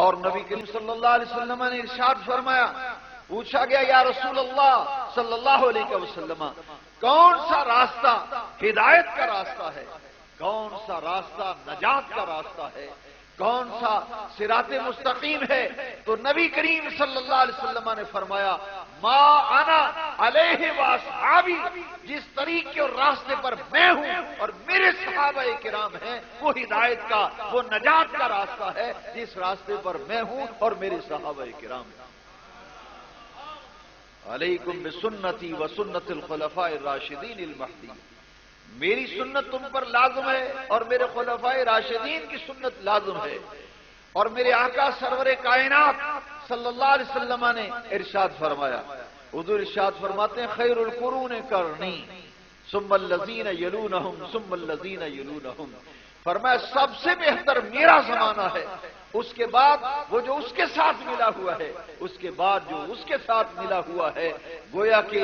اور نبی کریم صلی اللہ علیہ وسلم نے ارشاد فرمایا، پوچھا گیا یا رسول اللہ صلی اللہ علیہ وسلم کون سا راستہ ہدایت کا راستہ ہے، کون سا راستہ نجات کا راستہ ہے، کون سا صراط مستقیم ہے؟ تو نبی کریم صلی اللہ علیہ وسلم نے فرمایا ما انا علیہ واصحابی، جس طریقے اور راستے پر میں ہوں اور میرے صحابہ کرام ہیں وہ ہدایت کا، وہ نجات کا راستہ ہے جس راستے پر میں ہوں اور میرے صحابہ کرام ہیں۔ علیکم بسنتی و سنت الخلفاء الراشدین المہدیین، میری سنت تم پر لازم ہے اور میرے خلفاء راشدین کی سنت لازم ہے۔ اور میرے آقا سرور کائنات صلی اللہ علیہ وسلم نے ارشاد فرمایا، حضور ارشاد فرماتے ہیں خیر القرون قرنی ثم الذین یلونہم ثم الذین یلونہم، فرمایا سب سے بہتر میرا زمانہ ہے، اس کے بعد وہ جو اس کے ساتھ ملا ہوا ہے، اس کے بعد جو اس کے ساتھ ملا ہوا ہے۔ گویا کہ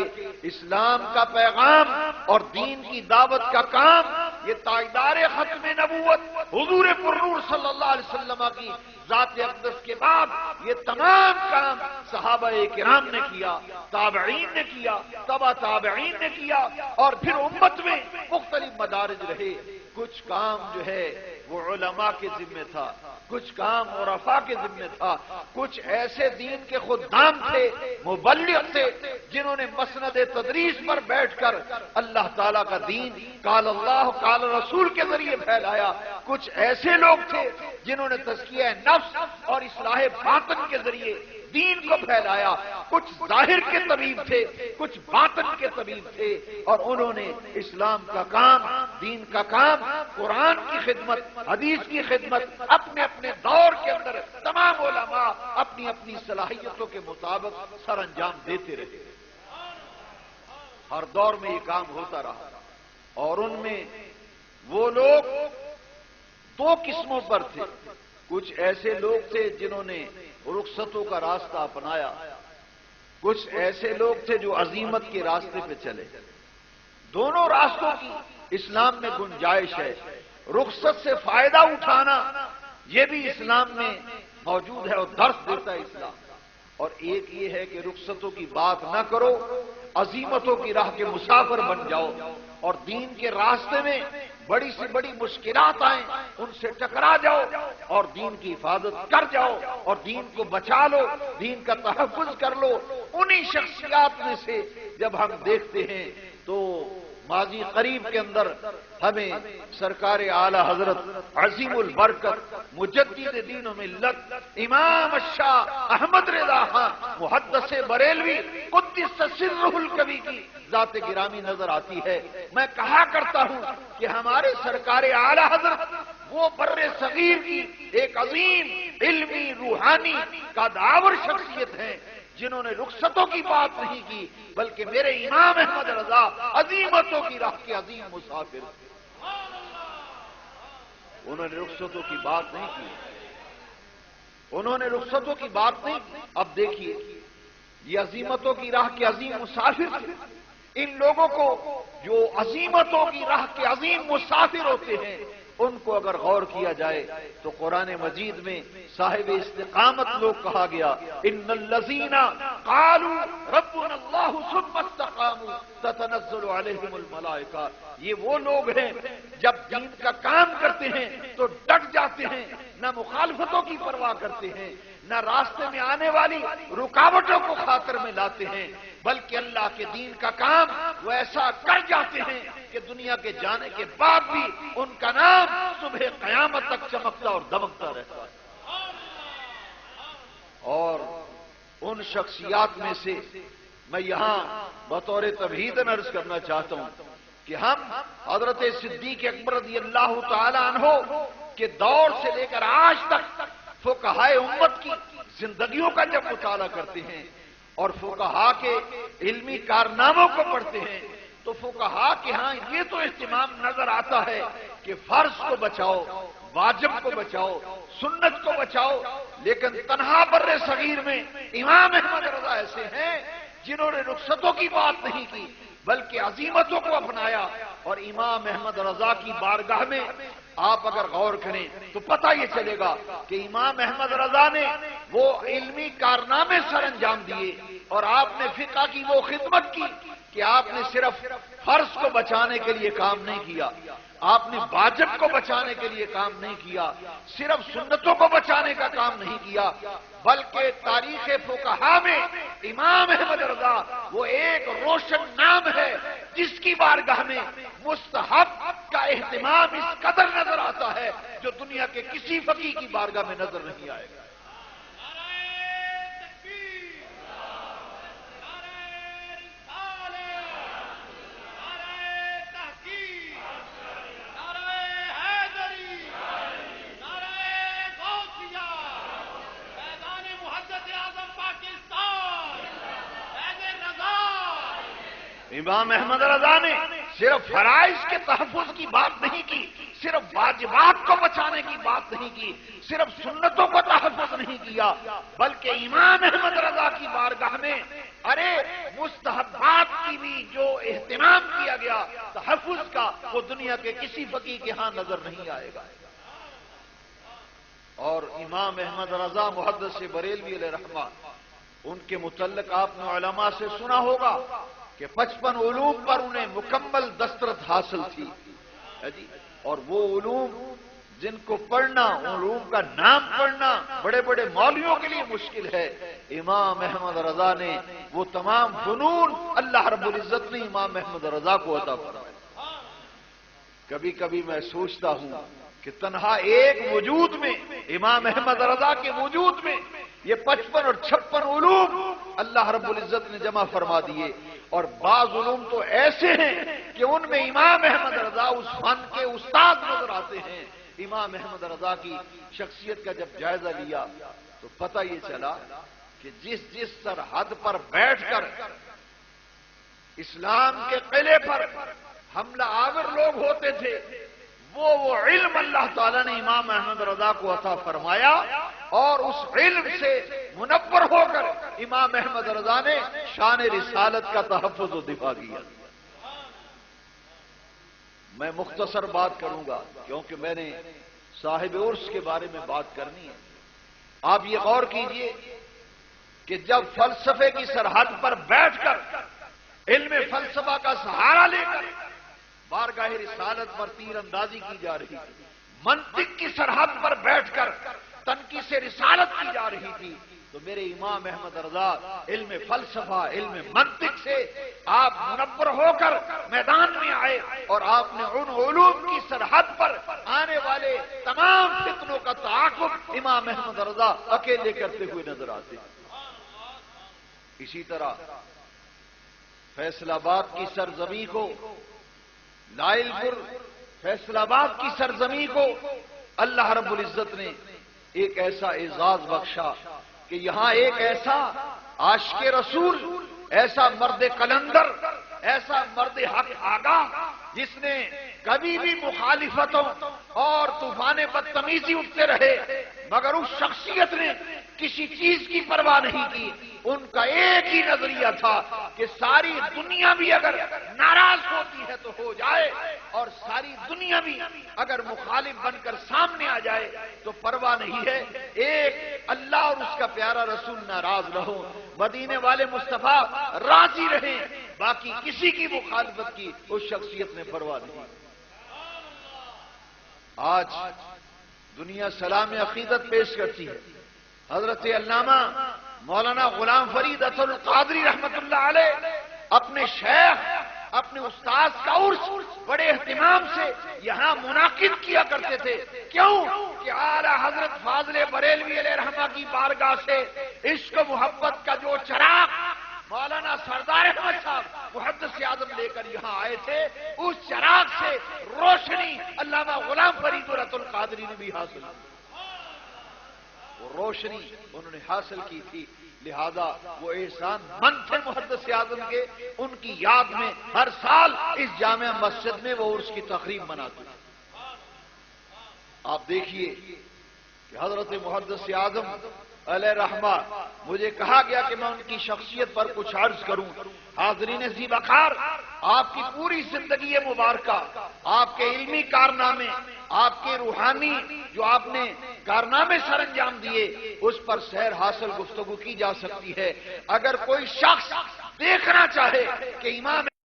اسلام کا پیغام اور دین کی دعوت کا کام یہ تاجدار ختم نبوت حضور پرنور صلی اللہ علیہ وسلم کی ذات اقدس کے بعد یہ تمام کام صحابہ کرام نے کیا، تابعین نے کیا، تبع تابعین نے کیا، اور پھر امت میں مختلف مدارج رہے۔ کچھ کام جو ہے وہ علماء کے ذمہ تھا، کچھ کام عرفاء کے ذمہ تھا، کچھ ایسے دین کے خدام تھے، مبلغ تھے، جنہوں نے مسند تدریس پر بیٹھ کر اللہ تعالیٰ کا دین قال اللہ قال رسول کے ذریعے پھیلایا، کچھ ایسے لوگ تھے جنہوں نے تزکیہ نفس اور اصلاح باطن کے ذریعے دین کو پھیلایا، کچھ ظاہر کے طبیب تھے، کچھ باطن کے طبیب تھے، اور انہوں نے اسلام کا کام، دین کا کام، قرآن کی خدمت، حدیث کی خدمت اپنے اپنے دور کے اندر تمام علماء اپنی اپنی صلاحیتوں کے مطابق سر انجام دیتے رہے۔ ہر دور میں یہ کام ہوتا رہا، اور ان میں وہ لوگ دو قسموں پر تھے۔ کچھ ایسے لوگ تھے جنہوں نے رخصتوں کا راستہ اپنایا، کچھ ایسے لوگ تھے جو عزیمت کے راستے پہ چلے۔ دونوں راستوں کی اسلام میں گنجائش ہے۔ رخصت سے فائدہ اٹھانا یہ بھی اسلام میں موجود ہے اور درس دیتا ہے اسلام، اور ایک یہ ہے کہ رخصتوں کی بات نہ کرو، عزیمتوں کی راہ کے مسافر بن جاؤ، اور دین کے راستے میں بڑی سے بڑی مشکلات آئیں ان سے ٹکرا جاؤ اور دین کی حفاظت کر جاؤ اور دین کو بچا لو، دین کا تحفظ کر لو۔ انہی شخصیات میں سے جب ہم دیکھتے ہیں تو ماضی قریب کے اندر ہمیں سرکار اعلی حضرت عظیم البرکت مجدد دین و ملت امام الشاہ احمد رضا خان محدث بریلوی قدس سرہ الکبھی کی ذات گرامی نظر آتی ہے۔ میں کہا کرتا ہوں کہ ہمارے سرکار اعلی حضرت وہ بر صغیر کی ایک عظیم علمی روحانی قدآور شخصیت ہیں جنہوں نے رخصتوں کی بات نہیں کی، بلکہ میرے امام احمد رضا عظیمتوں کی راہ کے عظیم مسافر، انہوں نے رخصتوں کی بات نہیں کی، انہوں نے رخصتوں کی بات نہیں کی۔ اب دیکھیے یہ عظیمتوں کی راہ کے عظیم مسافر تھے۔ ان لوگوں کو جو عظیمتوں کی راہ کے عظیم مسافر ہوتے ہیں ان کو اگر غور کیا جائے تو قرآن مجید میں صاحب استقامت لوگ کہا گیا، ان الذین قالوا ربنا اللہ ثم استقاموا تتنزل علیہم الملائکہ، یہ وہ لوگ ہیں جب دین کا کام کرتے ہیں تو ڈٹ جاتے ہیں، نہ مخالفتوں کی پرواہ کرتے ہیں، نہ راستے میں آنے والی رکاوٹوں کو خاطر میں لاتے ہیں، بلکہ اللہ کے دین کا کام وہ ایسا کر جاتے ہیں کہ دنیا کے جانے کے بعد بھی ان کا نام صبح قیامت تک چمکتا اور دمکتا رہتا ہے۔ اور ان شخصیات میں سے میں یہاں بطور تمہید عرض کرنا چاہتا ہوں کہ ہم حضرت صدیق اکبر رضی اللہ تعالی عنہ کے دور سے لے کر آج تک فقہائے امت کی زندگیوں کا جب مطالعہ کرتے ہیں اور فقہا کے علمی کارناموں کو پڑھتے ہیں تو فقہا کے ہاں یہ تو اہتمام نظر آتا ہے کہ فرض کو بچاؤ، واجب کو بچاؤ، سنت کو بچاؤ، لیکن تنہا بر صغیر میں امام احمد رضا ایسے ہیں جنہوں نے رخصتوں کی بات نہیں کی، بلکہ عظیمتوں کو اپنایا. اور امام احمد رضا کی بارگاہ میں آپ اگر غور کریں تو پتہ یہ چلے گا کہ امام احمد رضا نے وہ علمی کارنامے سر انجام دیے اور آپ نے فقہ کی وہ خدمت کی کہ آپ نے صرف فرض کو بچانے کے لیے کام نہیں کیا, آپ نے واجب کو بچانے کے لیے کام نہیں کیا, صرف سنتوں کو بچانے کا کام نہیں کیا, بلکہ تاریخ فقہا میں امام احمد رضا وہ ایک روشن نام ہے جس کی بارگاہ میں مستحب کا اہتمام اس قدر نظر آتا ہے جو دنیا کے کسی فقیہ کی بارگاہ میں نظر نہیں آئے گا. امام احمد رضا نے صرف فرائض کے تحفظ کی بات نہیں کی, صرف واجبات کو بچانے کی بات نہیں کی, صرف سنتوں کو تحفظ نہیں کیا, بلکہ امام احمد رضا کی بارگاہ میں مستحبات کی بھی جو اہتمام کیا گیا تحفظ کا وہ دنیا کے کسی فقیہ کے ہاں نظر نہیں آئے گا. اور امام احمد رضا محدث بریلوی علیہ رحمہ, ان کے متعلق آپ نے علماء سے سنا ہوگا کہ 55 علوم پر انہیں مکمل دسترس حاصل تھی اور وہ علوم جن کو پڑھنا, علوم کا نام پڑھنا بڑے بڑے مولویوں کے لیے مشکل ہے, امام احمد رضا نے وہ تمام فنون اللہ رب العزت نے امام احمد رضا کو عطا فرمایا. کبھی کبھی میں سوچتا ہوں کہ تنہا ایک وجود میں, امام احمد رضا کے وجود میں یہ 55 اور 56 علوم اللہ رب العزت نے جمع فرما دیے, اور بعض علوم تو ایسے ہیں کہ ان میں امام احمد رضا اس فن کے استاد نظر آتے ہیں. امام احمد رضا کی شخصیت کا جب جائزہ لیا تو پتہ یہ چلا کہ جس سرحد پر بیٹھ کر اسلام کے قلعے پر حملہ آور لوگ ہوتے تھے وہ علم اللہ تعالیٰ نے امام احمد رضا کو عطا فرمایا, اور اس علم سے منور ہو کر امام احمد رضا نے شان رسالت کا تحفظ و دفاع کیا. میں مختصر بات کروں گا کیونکہ میں نے صاحب عرس کے بارے میں بات کرنی ہے. آپ یہ غور کیجئے کہ جب فلسفے کی سرحد پر بیٹھ کر علم فلسفہ کا سہارا لے کر بارگاہ رسالت پر تیر اندازی کی جا رہی تھی, منطق کی سرحد پر بیٹھ کر تنقید سے رسالت کی جا رہی تھی, تو میرے امام احمد رضا علم فلسفہ, علم منطق سے آپ منور ہو کر میدان میں آئے اور آپ نے ان علوم کی سرحد پر آنے والے تمام فتنوں کا تعاقب امام احمد رضا اکیلے کرتے ہوئے نظر آتے. اسی طرح فیصل آباد کی سرزمین کو, لائل پور فیصل آباد کی سرزمین کو اللہ رب العزت نے ایک ایسا اعزاز بخشا کہ یہاں ایک ایسا عاشق رسول, ایسا مرد قلندر, ایسا مرد حق آگاہ جس نے کبھی بھی مخالفتوں اور طوفان بدتمیزی اٹھتے رہے مگر اس شخصیت نے کسی چیز کی پرواہ نہیں کی. ان کا ایک ہی نظریہ تھا کہ ساری دنیا بھی اگر ناراض ہوتی ہے تو ہو جائے, اور ساری دنیا بھی اگر مخالف بن کر سامنے آ جائے تو پرواہ نہیں ہے, ایک اللہ اور اس کا پیارا رسول ناراض رہو, مدینے والے مصطفیٰ راضی رہیں, باقی کسی کی مخالفت کی اس شخصیت نے پرواہ نہیں. آج دنیا سلام عقیدت پیش کرتی ہے. حضرت علامہ مولانا غلام فرید اطہر القادری رحمت اللہ علیہ اپنے شیخ, اپنے استاذ کا عرس بڑے اہتمام سے یہاں منعقد کیا کرتے تھے. کیوں کہ اعلیٰ حضرت فاضل بریلوی علیہ رحمہ کی بارگاہ سے عشق و محبت کا جو چراغ مولانا سردار احمد صاحب محدث اعظم لے کر یہاں آئے تھے, اس چراغ سے روشنی علامہ غلام فرید القادری نے بھی حاصل کی. وہ روشنی انہوں نے حاصل کی تھی, لہذا وہ احسان مند تھے محدث اعظم کے. ان کی یاد میں ہر سال اس جامع مسجد میں وہ عرس کی تقریب مناتے ہیں. آپ دیکھیے کہ حضرت محدث اعظم علیہ رحمہ مجھے کہا گیا کہ میں ان کی شخصیت پر کچھ عرض کروں۔ حاضرین ذی وقار، آپ کی پوری زندگی مبارکہ، آپ کے علمی کارنامے، آپ کے روحانی جو آپ نے کارنامے سر انجام دیے، اس پر سیر حاصل گفتگو کی جا سکتی ہے۔ اگر کوئی شخص دیکھنا چاہے کہ امام